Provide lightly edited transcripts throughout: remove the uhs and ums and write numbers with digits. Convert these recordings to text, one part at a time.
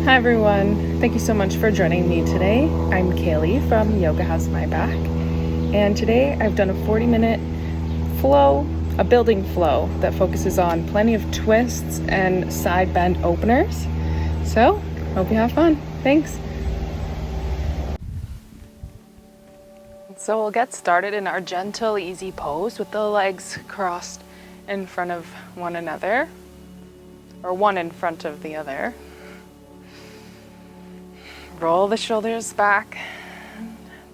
Hi everyone, thank you so much for joining me today. I'm Kaylee from Yoga Has My Back, and today I've done a 40-minute flow, a building flow that focuses on plenty of twists and side bend openers. So, hope you have fun. Thanks. So we'll get started in our gentle, easy pose with the legs crossed in front of one another, or one in front of the other. Roll the shoulders back.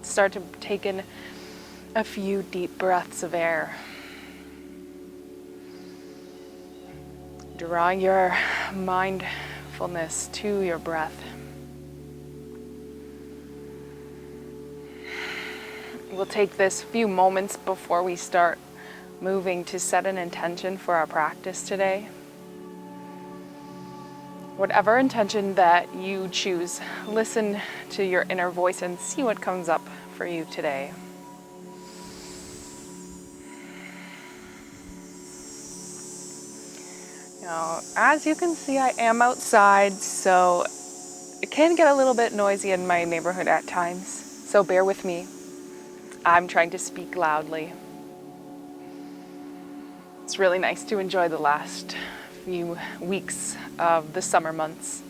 Start to take in a few deep breaths of air. Draw your mindfulness to your breath. We'll take this few moments before we start moving to set an intention for our practice today. Whatever intention that you choose, listen to your inner voice and see what comes up for you today. Now, as you can see, I am outside, so it can get a little bit noisy in my neighborhood at times, so bear with me. I'm trying to speak loudly. It's really nice to enjoy the last few weeks of the summer months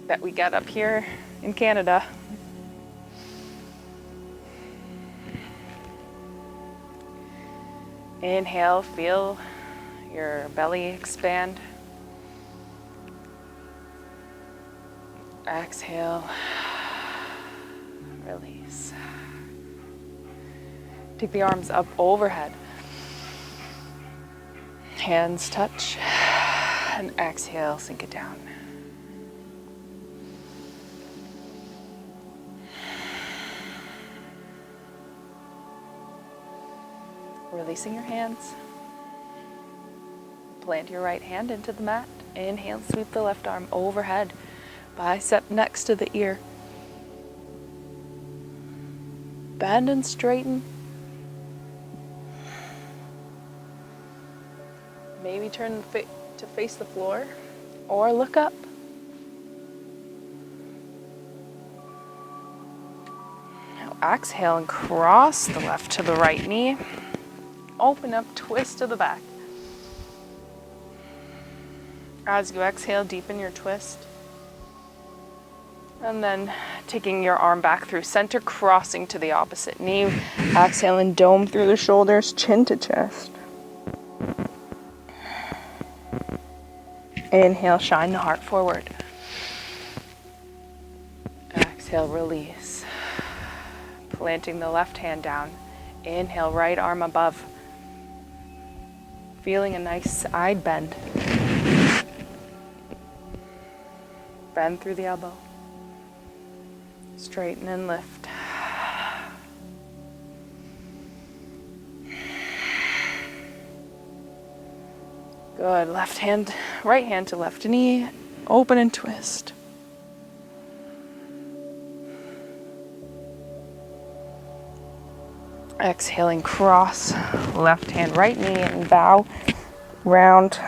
that we get up here in Canada. Inhale, feel your belly expand. Exhale, release. Take the arms up overhead. Hands touch. And exhale, sink it down. Releasing your hands. Plant your right hand into the mat. Inhale, sweep the left arm overhead. Bicep next to the ear. Bend and straighten. Maybe turn to face the floor or look up. Now exhale and cross the left to the right knee. Open up, twist to the back. As you exhale, deepen your twist. And then taking your arm back through center, crossing to the opposite knee. Exhale and dome through the shoulders, chin to chest. Inhale, shine the heart forward. Exhale, release. Planting the left hand down. Inhale, right arm above. Feeling a nice side bend. Bend through the elbow. Straighten and lift. Good. Right hand to left knee. Open and twist. Exhaling, cross. Left hand, right knee, and bow. Round.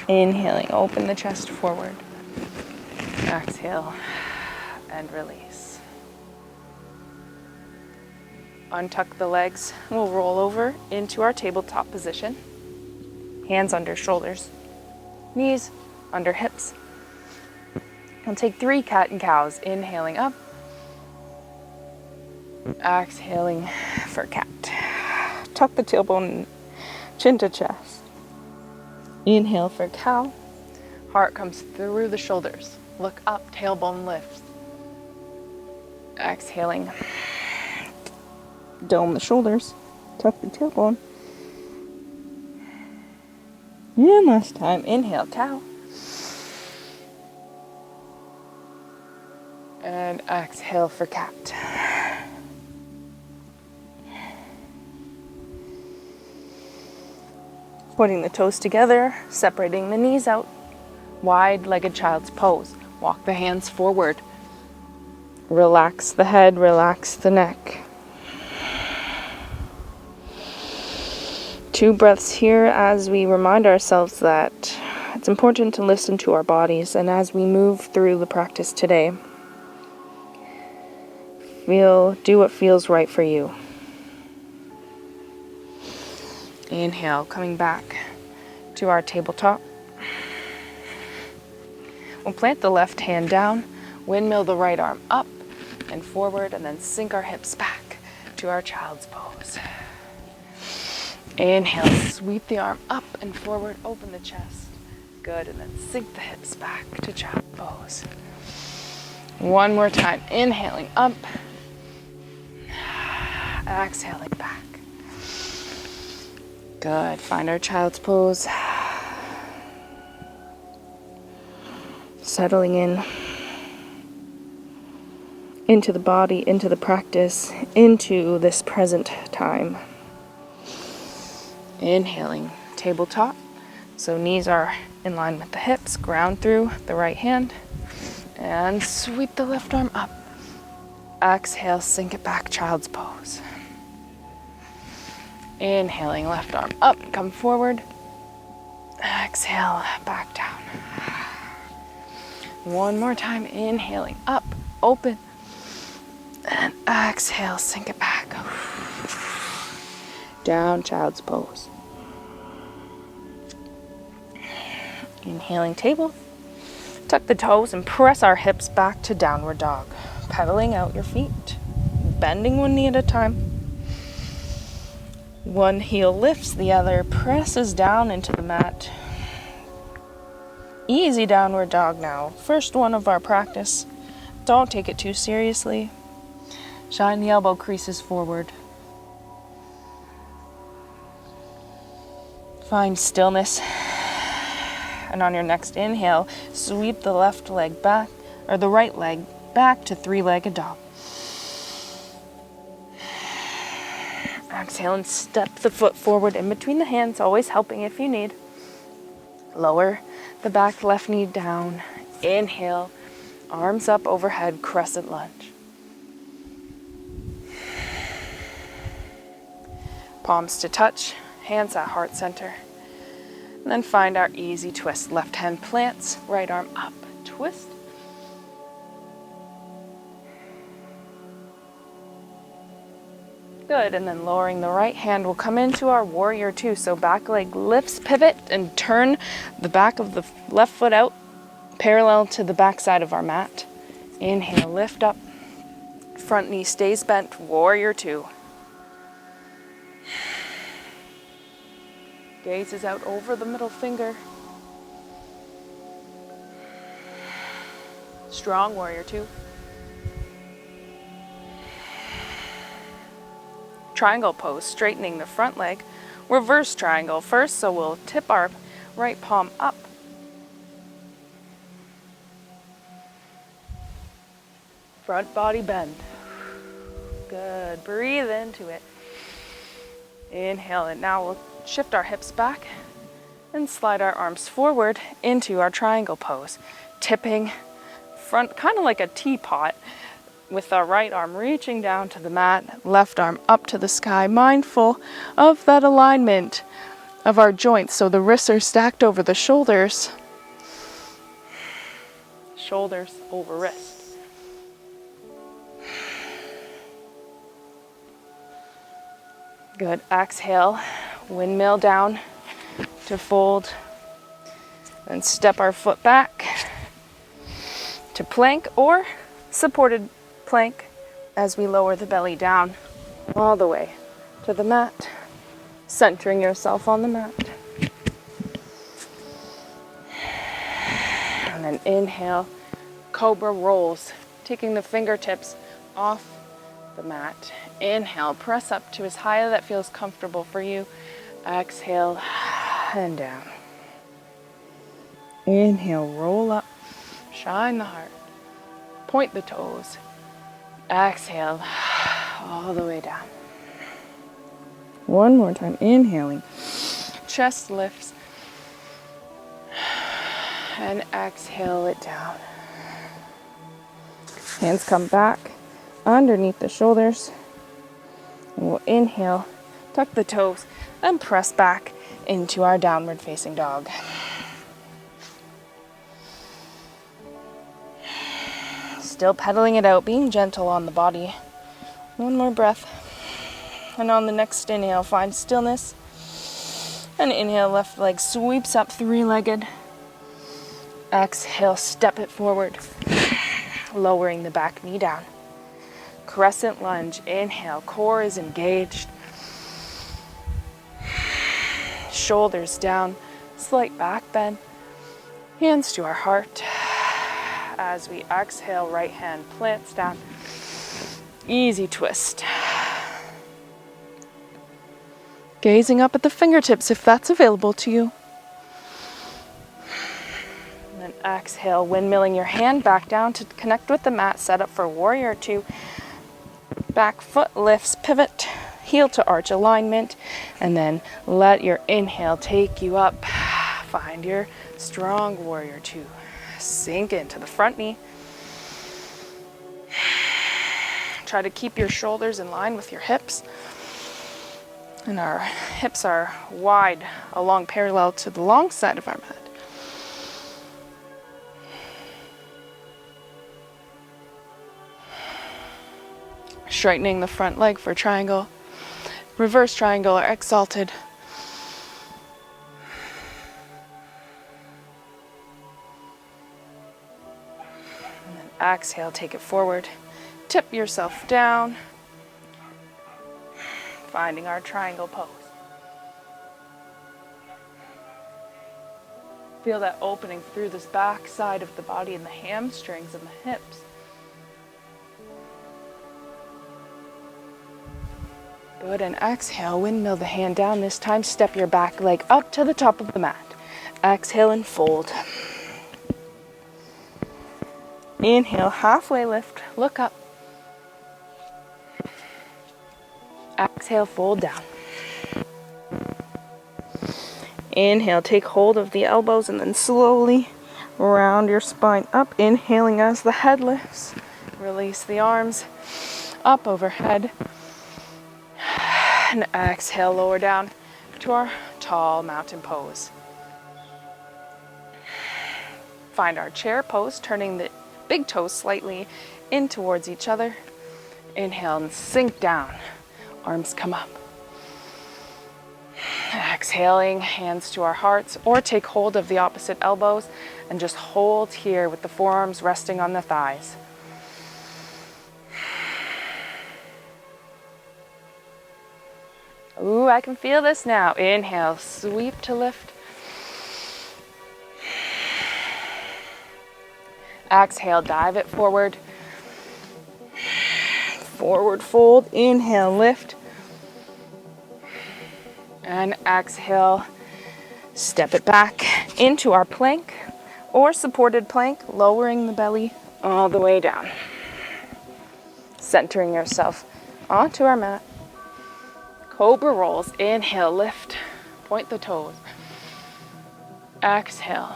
Inhaling, open the chest forward. Exhale and release. Untuck the legs. We'll roll over into our tabletop position. Hands under shoulders. Knees under hips. We'll take 3 cat and cows. Inhaling up. Exhaling for cat. Tuck the tailbone, chin to chest. Inhale for cow. Heart comes through the shoulders. Look up, tailbone lifts. Exhaling. Dome the shoulders. Tuck the tailbone. And last time, inhale, cow. And exhale for cat. Putting the toes together, separating the knees out. Wide-legged child's pose. Walk the hands forward. Relax the head, relax the neck. 2 breaths here as we remind ourselves that it's important to listen to our bodies, and as we move through the practice today, do what feels right for you. Inhale, coming back to our tabletop. We'll plant the left hand down, windmill the right arm up and forward, and then sink our hips back to our child's pose. Inhale, sweep the arm up and forward, open the chest. Good, and then sink the hips back to child's pose. One more time, inhaling up, exhaling back. Good, find our child's pose. Settling in into the body, into the practice, into this present time. Inhaling, tabletop. So knees are in line with the hips, ground through the right hand, and sweep the left arm up. Exhale, sink it back, child's pose. Inhaling, left arm up, come forward. Exhale, back down. One more time, inhaling up, open, and exhale, sink it back. Down, child's pose. Inhaling, table. Tuck the toes and press our hips back to downward dog. Pedaling out your feet, bending one knee at a time. One heel lifts, the other presses down into the mat. Easy downward dog now. First one of our practice. Don't take it too seriously. Shine the elbow creases forward. Find stillness. And on your next inhale, sweep the left leg back, or the right leg back to 3-legged dog. Exhale and step the foot forward in between the hands, always helping if you need. Lower the back left knee down. Inhale, arms up overhead, crescent lunge. Palms to touch, hands at heart center. And then find our easy twist. Left hand plants, right arm up, twist. Good, and then lowering the right hand, we'll come into our warrior 2. So back leg lifts, pivot, and turn the back of the left foot out, parallel to the back side of our mat. Inhale, lift up. Front knee stays bent, warrior 2. Gaze is out over the middle finger. Strong warrior 2. Triangle pose, straightening the front leg. Reverse triangle first, so we'll tip our right palm up. Front body bend. Good, breathe into it. Inhale, and now we'll shift our hips back and slide our arms forward into our triangle pose. Tipping front, kind of like a teapot, with our right arm reaching down to the mat, left arm up to the sky, mindful of that alignment of our joints. So the wrists are stacked over the shoulders. Shoulders over wrist. Good, exhale, windmill down to fold. Then step our foot back to plank or supported plank as we lower the belly down all the way to the mat, centering yourself on the mat. And then inhale, cobra rolls, taking the fingertips off the mat. Inhale, press up to as high as that feels comfortable for you. Exhale and down. Inhale, roll up, shine the heart, point the toes. Exhale, all the way down. One more time, inhaling. Chest lifts. And exhale it down. Hands come back underneath the shoulders. And we'll inhale, Tuck the toes and press back into our downward facing dog. Still pedaling it out, being gentle on the body. One more breath. And on the next inhale, find stillness. And inhale, left leg sweeps up three-legged. Exhale, step it forward, lowering the back knee down. Crescent lunge, inhale, core is engaged. Shoulders down, slight back bend. Hands to our heart. As we exhale, right hand plants down. Easy twist. Gazing up at the fingertips if that's available to you. And then exhale, windmilling your hand back down to connect with the mat, set up for warrior two. Back foot lifts, pivot, heel to arch alignment, and then let your inhale take you up. Find your strong warrior two. Sink into the front knee. Try to keep your shoulders in line with your hips. And our hips are wide along parallel to the long side of our mat. Straightening the front leg for triangle, reverse triangle or exalted. And then exhale, take it forward. Tip yourself down. Finding our triangle pose. Feel that opening through this back side of the body and the hamstrings and the hips. Good, and exhale, windmill the hand down. This time step your back leg up to the top of the mat. Exhale and fold. Inhale, halfway lift, look up. Exhale, fold down. Inhale, take hold of the elbows and then slowly round your spine up. Inhaling as the head lifts. Release the arms up overhead. And exhale, lower down to our tall mountain pose. Find our chair pose, turning the big toes slightly in towards each other. Inhale and sink down. Arms come up. Exhaling, hands to our hearts, or take hold of the opposite elbows and just hold here with the forearms resting on the thighs. Ooh, I can feel this now. Inhale, sweep to lift. Exhale, dive it forward. Forward fold, inhale, lift. And exhale, step it back into our plank or supported plank, lowering the belly all the way down. Centering yourself onto our mat. Cobra rolls, inhale, lift, point the toes. Exhale.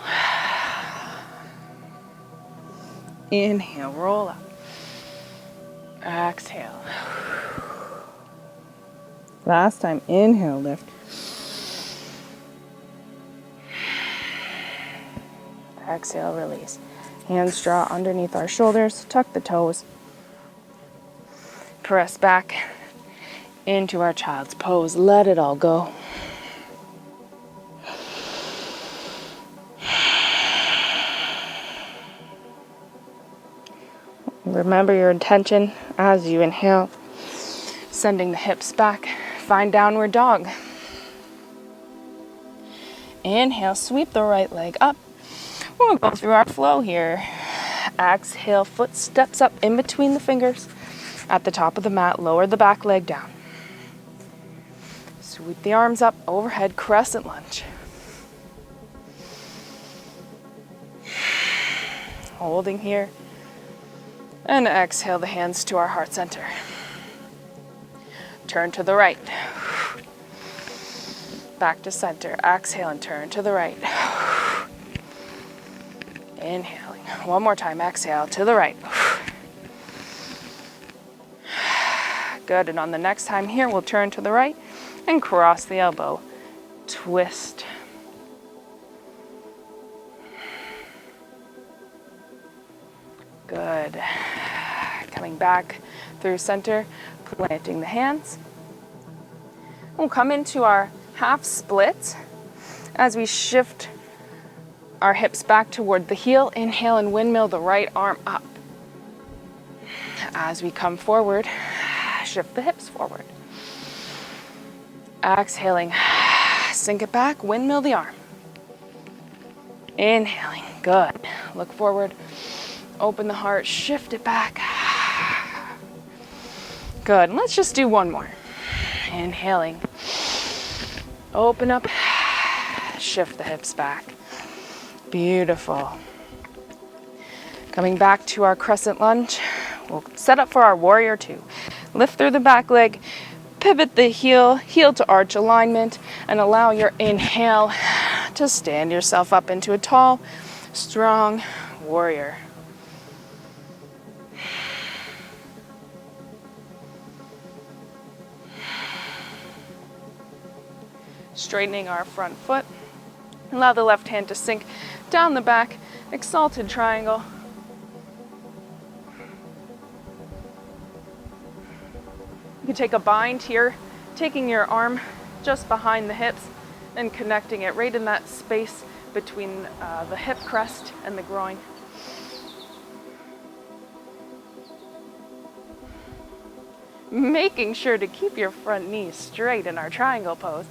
Inhale, roll up. Exhale. Last time, inhale, lift. Exhale, release. Hands draw underneath our shoulders, tuck the toes. Press back into our child's pose. Let it all go. Remember your intention as you inhale, sending the hips back. Find downward dog. Inhale, sweep the right leg up. We'll go through our flow here. Exhale, foot steps up in between the fingers. At the top of the mat, lower the back leg down. Sweep the arms up overhead, crescent lunge. Holding here. And exhale the hands to our heart center. Turn to the right. Back to center. Exhale and turn to the right. Inhaling. One more time. Exhale to the right. Good. And on the next time here, we'll turn to the right and cross the elbow. Twist. Good. Coming back through center, planting the hands. We'll come into our half split as we shift our hips back toward the heel. Inhale and windmill the right arm up. As we come forward, shift the hips forward. Exhaling, sink it back, windmill the arm. Inhaling, good. Look forward, open the heart, shift it back. Good, let's just do one more. Inhaling, open up, shift the hips back. Beautiful. Coming back to our crescent lunge, we'll set up for our warrior two. Lift through the back leg, pivot the heel, heel to arch alignment, and allow your inhale to stand yourself up into a tall, strong warrior. Straightening our front foot. Allow the left hand to sink down the back, exalted triangle. You can take a bind here, taking your arm just behind the hips and connecting it right in that space between the hip crest and the groin. Making sure to keep your front knee straight in our triangle pose,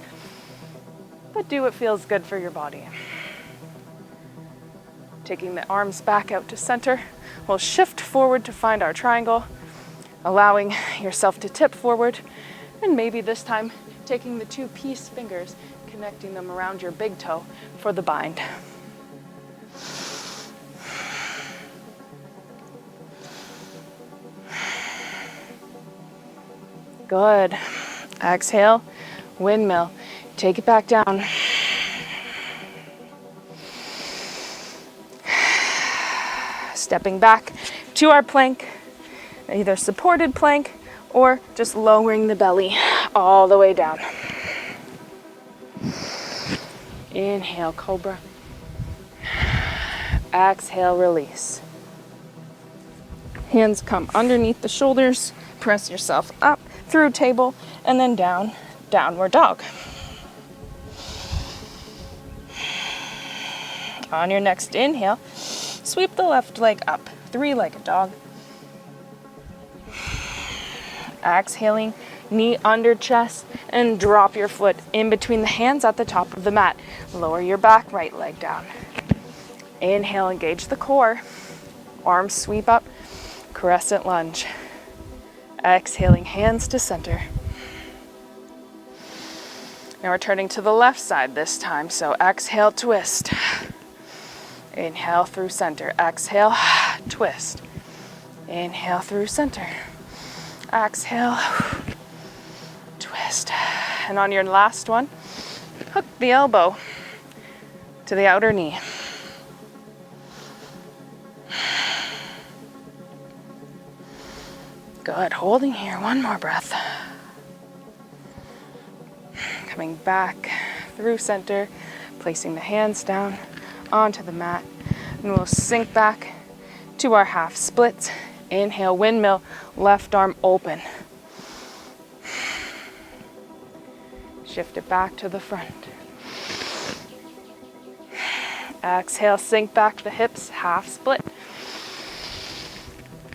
but do what feels good for your body. Taking the arms back out to center, we'll shift forward to find our triangle, allowing yourself to tip forward, and maybe this time taking the two peace fingers, connecting them around your big toe for the bind. Good. Exhale, windmill. Take it back down. Stepping back to our plank, either supported plank or just lowering the belly all the way down. Inhale, cobra. Exhale, release. Hands come underneath the shoulders. Press yourself up through table and then down, downward dog. On your next inhale, sweep the left leg up, three-legged dog. Exhaling, knee under chest, and drop your foot in between the hands at the top of the mat. Lower your back, right leg down. Inhale, engage the core. Arms sweep up, crescent lunge. Exhaling, hands to center. Now we're turning to the left side this time, so exhale, twist. Inhale through center. Exhale, twist. Inhale through center. Exhale, twist. And on your last one, hook the elbow to the outer knee. Good. Holding here. One more breath. Coming back through center, placing the hands down onto the mat, and we'll sink back to our half splits. Inhale, windmill, left arm open. Shift it back to the front. Exhale, sink back the hips, half split.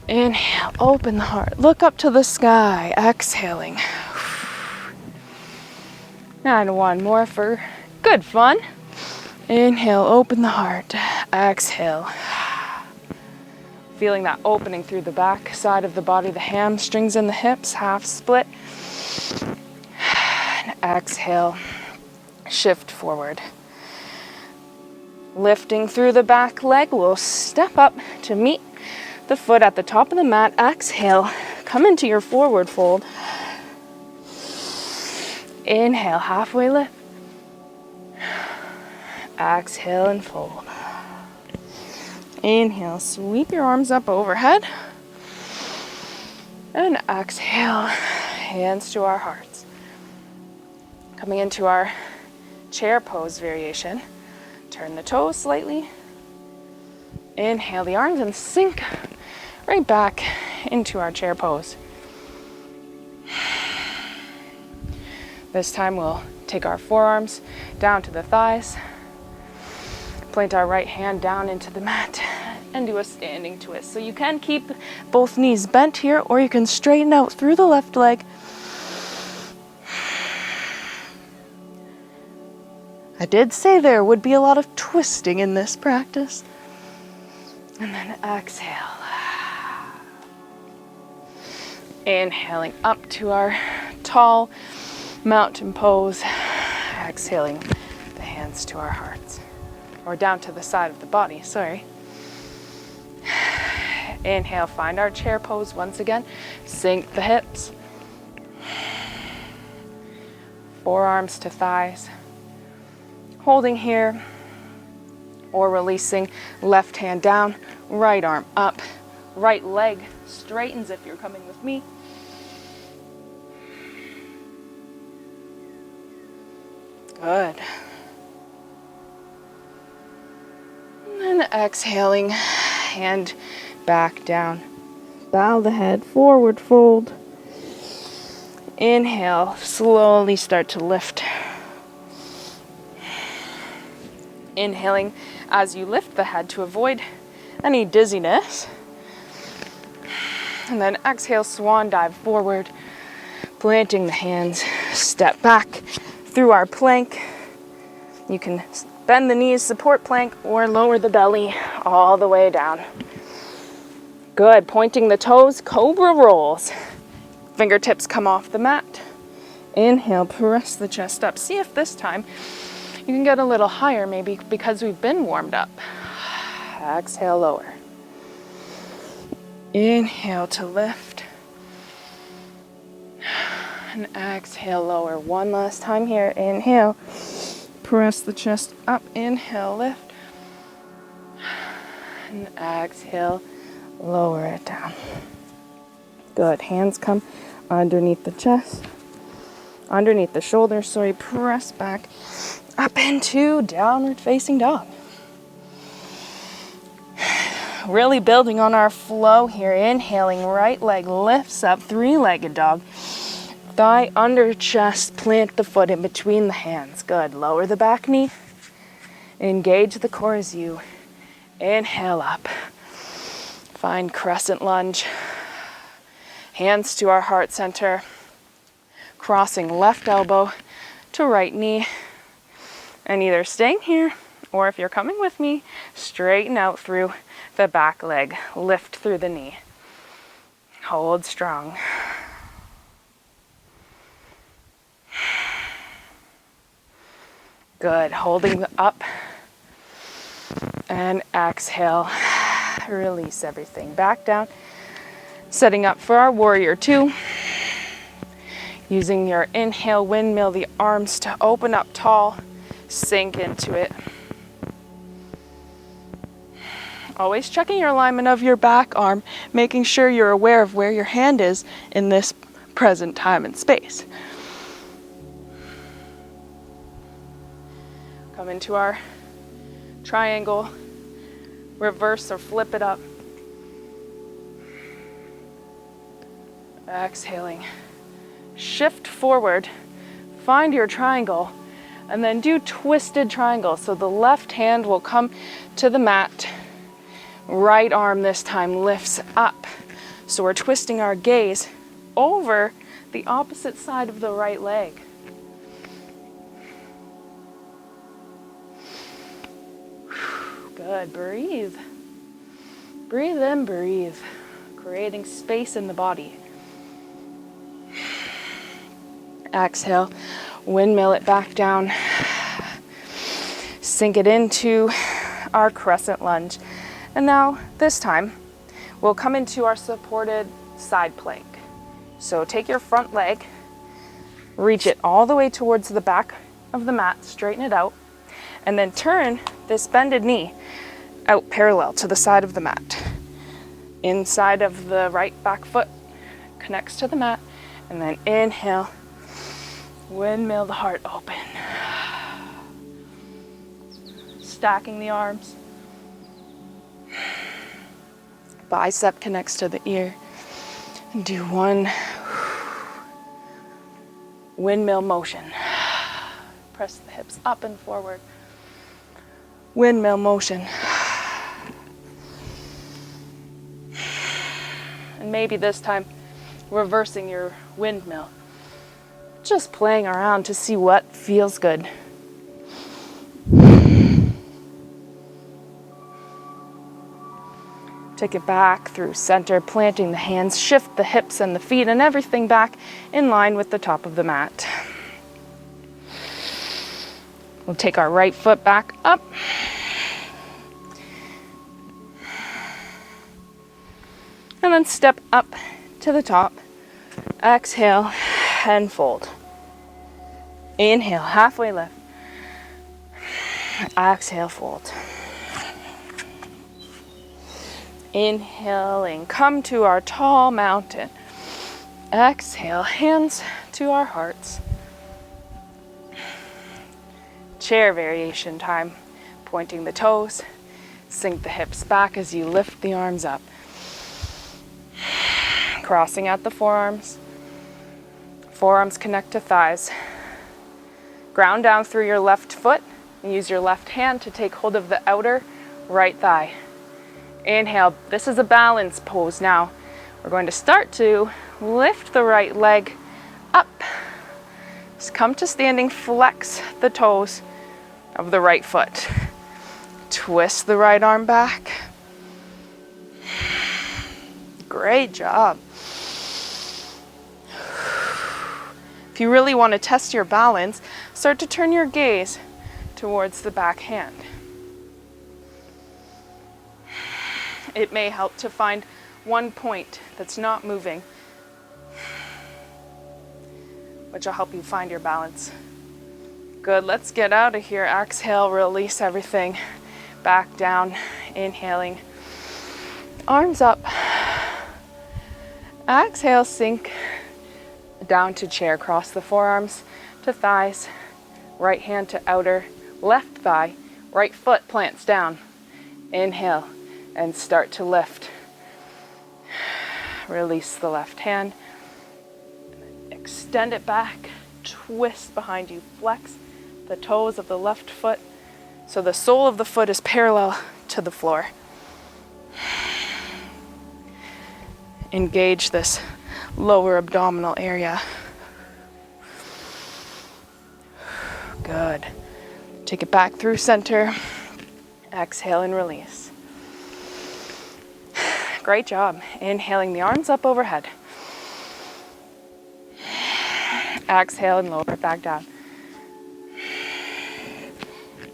Inhale, open the heart, look up to the sky, exhaling. And one more for good fun. Inhale, open the heart. Exhale. Feeling that opening through the back side of the body, the hamstrings and the hips, half split. And exhale, shift forward. Lifting through the back leg, we'll step up to meet the foot at the top of the mat. Exhale, come into your forward fold. Inhale, halfway lift. Exhale and fold. Inhale, sweep your arms up overhead. And exhale, hands to our hearts. Coming into our chair pose variation. Turn the toes slightly. Inhale the arms and sink right back into our chair pose. This time we'll take our forearms down to the thighs, plant our right hand down into the mat, and do a standing twist. So you can keep both knees bent here, or you can straighten out through the left leg. I did say there would be a lot of twisting in this practice. And then exhale. Inhaling up to our tall mountain pose. Exhaling the hands to our hearts. Or down to the side of the body, sorry. Inhale, find our chair pose once again. Sink the hips. Forearms to thighs. Holding here. Or releasing, left hand down, right arm up. Right leg straightens if you're coming with me. Good. And then exhaling, hand back down. Bow the head, forward fold. Inhale, slowly start to lift. Inhaling as you lift the head to avoid any dizziness. And then exhale, swan dive forward, planting the hands, step back through our plank. You can bend the knees, support plank, or lower the belly all the way down. Good, pointing the toes, cobra rolls. Fingertips come off the mat. Inhale, press the chest up. See if this time you can get a little higher, maybe because we've been warmed up. Exhale, lower. Inhale to lift. And exhale, lower. One last time here. Inhale. Press the chest up. Inhale, lift. And exhale, lower it down. Good. Hands come underneath the chest. Underneath the shoulders. Sorry. Press back up into downward facing dog. Really building on our flow here. Inhaling, right leg lifts up, three-legged dog. Thigh under chest, plant the foot in between the hands. Good. Lower the back knee. Engage the core as you inhale up. Find crescent lunge. Hands to our heart center. Crossing left elbow to right knee. And either staying here, or if you're coming with me, straighten out through the back leg. Lift through the knee. Hold strong. Good. Holding up. And exhale. Release everything. Back down. Setting up for our warrior two. Using your inhale, windmill the arms to open up tall. Sink into it. Always checking your alignment of your back arm, making sure you're aware of where your hand is in this present time and space. Come into our triangle, reverse or flip it up. Exhaling. Shift forward, find your triangle, and then do twisted triangle. So the left hand will come to the mat. Right arm this time lifts up. So we're twisting our gaze over the opposite side of the right leg. Good. Breathe. Breathe in, breathe. Creating space in the body. Exhale. Windmill it back down. Sink it into our crescent lunge. And now, this time, we'll come into our supported side plank. So take your front leg, reach it all the way towards the back of the mat, straighten it out, and then turn this bended knee out parallel to the side of the mat. Inside of the right back foot connects to the mat, and then inhale, Windmill the heart open. Stacking the arms. Bicep connects to the ear. And do one windmill motion. Press the hips up and forward. Windmill motion. And maybe this time reversing your windmill. Just playing around to see what feels good. Take it back through center, planting the hands, shift the hips and the feet and everything back in line with the top of the mat. We'll take our right foot back up. And then step up to the top. Exhale and fold. Inhale, halfway lift. Exhale, fold. Inhaling, come to our tall mountain. Exhale, hands to our hearts. Chair variation time. Pointing the toes. Sink the hips back as you lift the arms up. Crossing out the forearms. Forearms connect to thighs. Ground down through your left foot and use your left hand to take hold of the outer right thigh. Inhale, this is a balance pose now. We're going to start to lift the right leg up. Just come to standing, flex the toes of the right foot. Twist the right arm back. Great job. If you really want to test your balance, start to turn your gaze towards the back hand. It may help to find one point that's not moving, which will help you find your balance. Good, let's get out of here. Exhale, release everything back down. Inhaling, arms up. Exhale, sink down to chair. Cross the forearms to thighs. Right hand to outer left thigh. Right foot plants down. Inhale and start to lift. Release the left hand. Extend it back. Twist behind you. Flex the toes of the left foot so the sole of the foot is parallel to the floor. Engage this lower abdominal area. Good. Take it back through center. Exhale and release. Great job. Inhaling the arms up overhead. Exhale and lower it back down.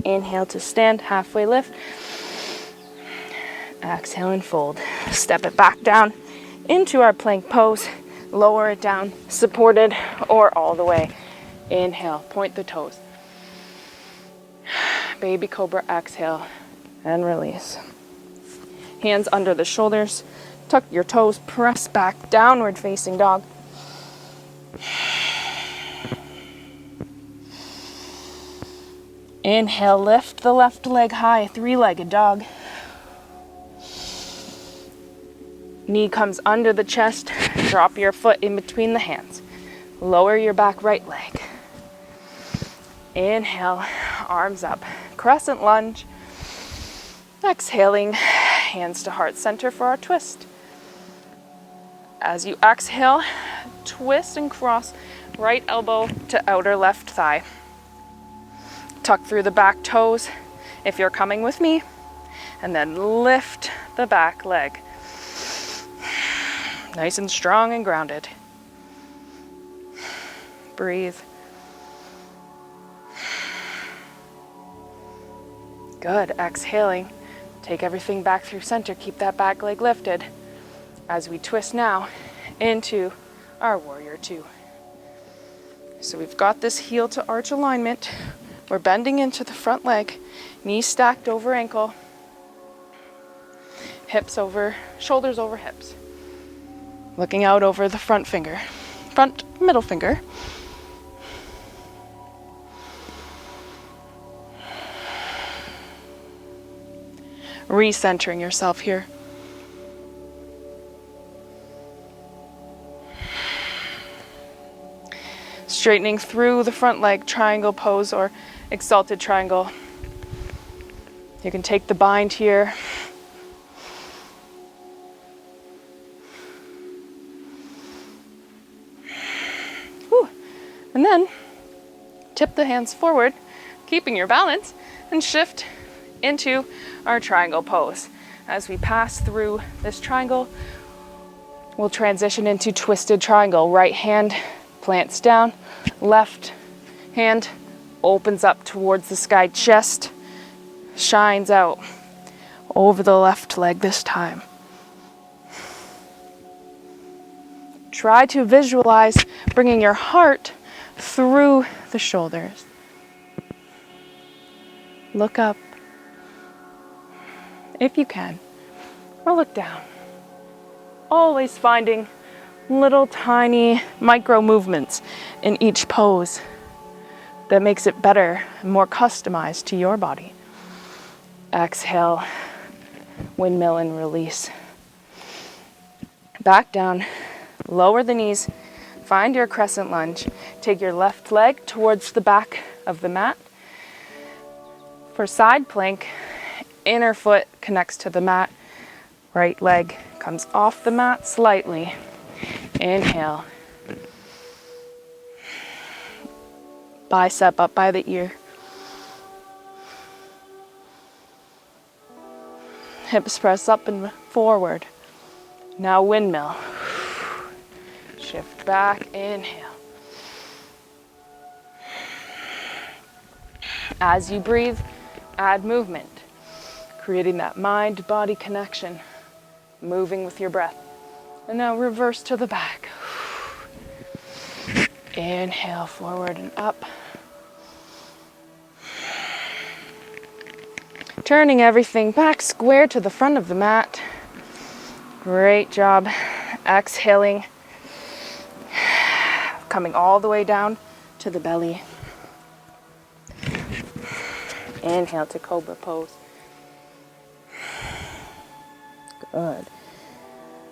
Inhale to stand, halfway lift. Exhale and fold. Step it back down into our plank pose. Lower it down, supported or all the way. Inhale, point the toes. Baby cobra, exhale and release. Hands under the shoulders. Tuck your toes, press back, downward facing dog. Inhale, lift the left leg high, three-legged dog. Knee comes under the chest, drop your foot in between the hands. Lower your back right leg. Inhale, arms up, crescent lunge. Exhaling, hands to heart center for our twist. As you exhale, twist and cross right elbow to outer left thigh. Tuck through the back toes if you're coming with me, and then lift the back leg. Nice and strong and grounded. Breathe. Good. Exhaling. Take everything back through center. Keep that back leg lifted as we twist now into our warrior two. So we've got this heel to arch alignment. We're bending into the front leg, knees stacked over ankle, hips over, shoulders over hips. Looking out over the front middle finger. recentering yourself here. Straightening through the front leg, triangle pose or exalted triangle. You can take the bind here. Whew. And then tip the hands forward, keeping your balance, and shift into our triangle pose. As we pass through this triangle, we'll transition into twisted triangle. Right hand plants down, left hand opens up towards the sky, chest shines out over the left leg this time. Try to visualize bringing your heart through the shoulders. Look up if you can, or look down. Always finding little tiny micro movements in each pose that makes it better and more customized to your body. Exhale, windmill and release. Back down, lower the knees, find your crescent lunge. Take your left leg towards the back of the mat. For side plank, inner foot connects to the mat, right leg comes off the mat slightly. Inhale. Bicep up by the ear. Hips press up and forward. Now windmill. Shift back, inhale. As you breathe, add movement, creating that mind-body connection, moving with your breath. And now reverse to the back. Inhale, forward and up. Turning everything back square to the front of the mat. Great job. Exhaling. Coming all the way down to the belly. Inhale to cobra pose. Good.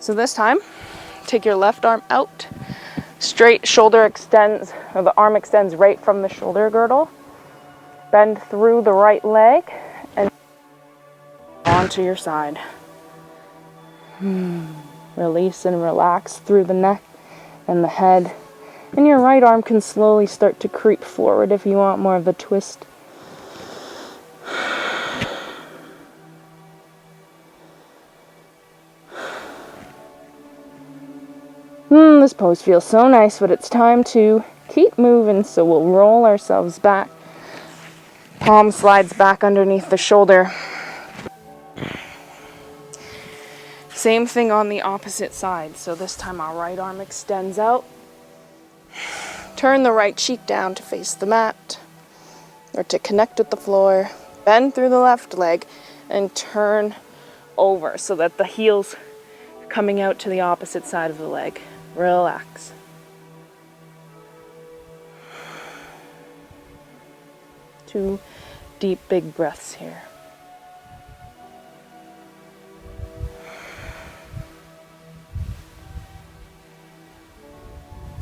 So this time, take your left arm out. Straight shoulder extends, or the arm extends right from the shoulder girdle. Bend through the right leg and onto your side. Release and relax through the neck and the head. And your right arm can slowly start to creep forward if you want more of a twist. This pose feels so nice, but it's time to keep moving, so we'll roll ourselves back. Palm slides back underneath the shoulder. Same thing on the opposite side. So this time our right arm extends out. Turn the right cheek down to face the mat or to connect with the floor. Bend through the left leg and turn over so that the heel's coming out to the opposite side of the leg. Relax. Two deep, big breaths here.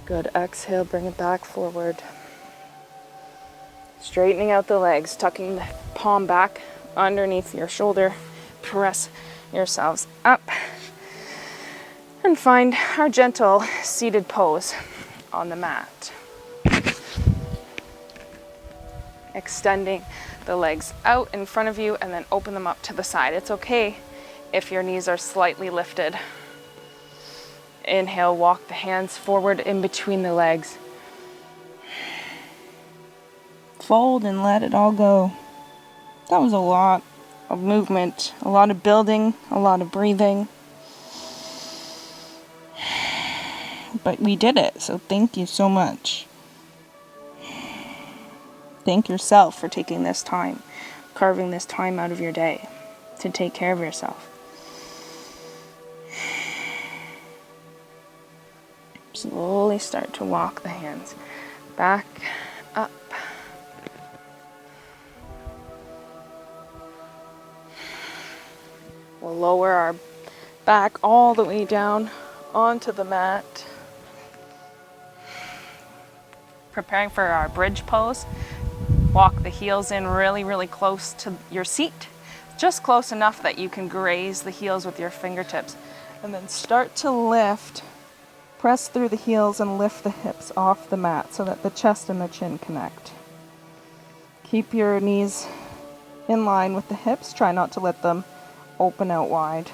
Good. Exhale, bring it back forward. Straightening out the legs, tucking the palm back underneath your shoulder. Press yourselves up. And find our gentle seated pose on the mat. Extending the legs out in front of you and then open them up to the side. It's okay if your knees are slightly lifted. Inhale, walk the hands forward in between the legs. Fold and let it all go. That was a lot of movement, a lot of building, a lot of breathing. But we did it, so thank you so much. Thank yourself for taking this time, carving this time out of your day to take care of yourself. Slowly start to walk the hands back, up. We'll lower our back all the way down onto the mat. Preparing for our bridge pose. Walk the heels in really, really close to your seat. Just close enough that you can graze the heels with your fingertips. And then start to lift. Press through the heels and lift the hips off the mat so that the chest and the chin connect. Keep your knees in line with the hips. Try not to let them open out wide.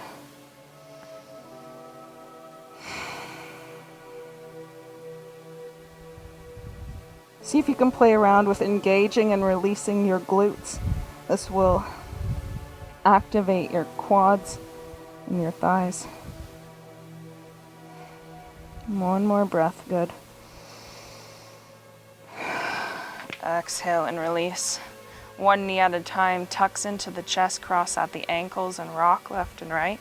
See if you can play around with engaging and releasing your glutes. This will activate your quads and your thighs. One more breath, good. Exhale and release. One knee at a time, tucks into the chest, cross at the ankles and rock left and right.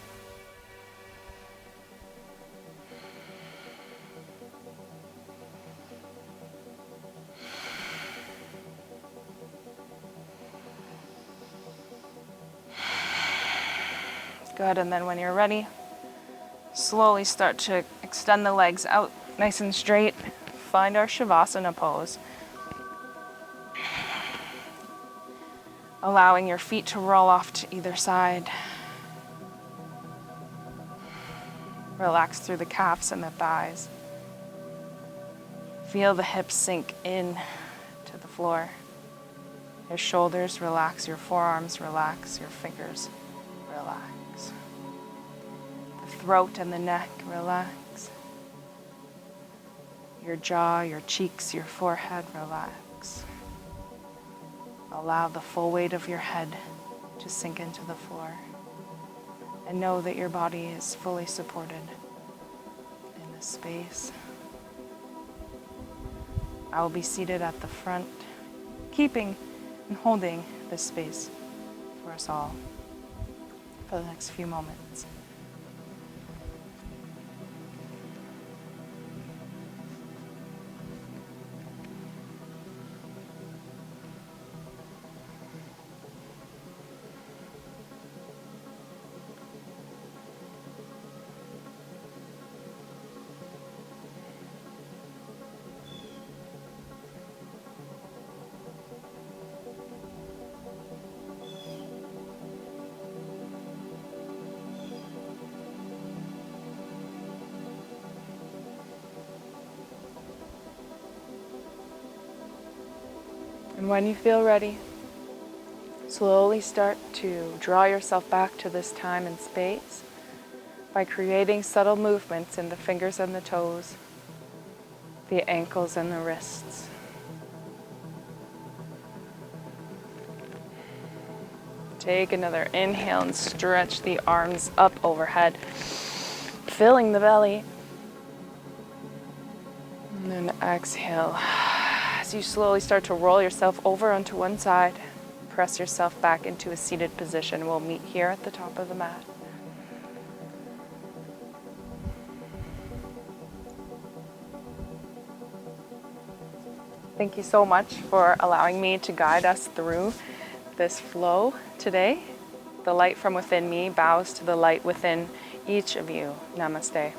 Good, and then when you're ready, slowly start to extend the legs out nice and straight. Find our Shavasana pose. Allowing your feet to roll off to either side. Relax through the calves and the thighs. Feel the hips sink in to the floor. Your shoulders relax, your forearms relax, your fingers relax. The throat and the neck relax. Your jaw, your cheeks, your forehead relax. Allow the full weight of your head to sink into the floor. And know that your body is fully supported in this space. I will be seated at the front, keeping and holding this space for us all for the next few moments. And when you feel ready, slowly start to draw yourself back to this time and space by creating subtle movements in the fingers and the toes, the ankles and the wrists. Take another inhale and stretch the arms up overhead, filling the belly. And then exhale. As you slowly start to roll yourself over onto one side, press yourself back into a seated position. We'll meet here at the top of the mat. Thank you so much for allowing me to guide us through this flow today. The light from within me bows to the light within each of you. Namaste.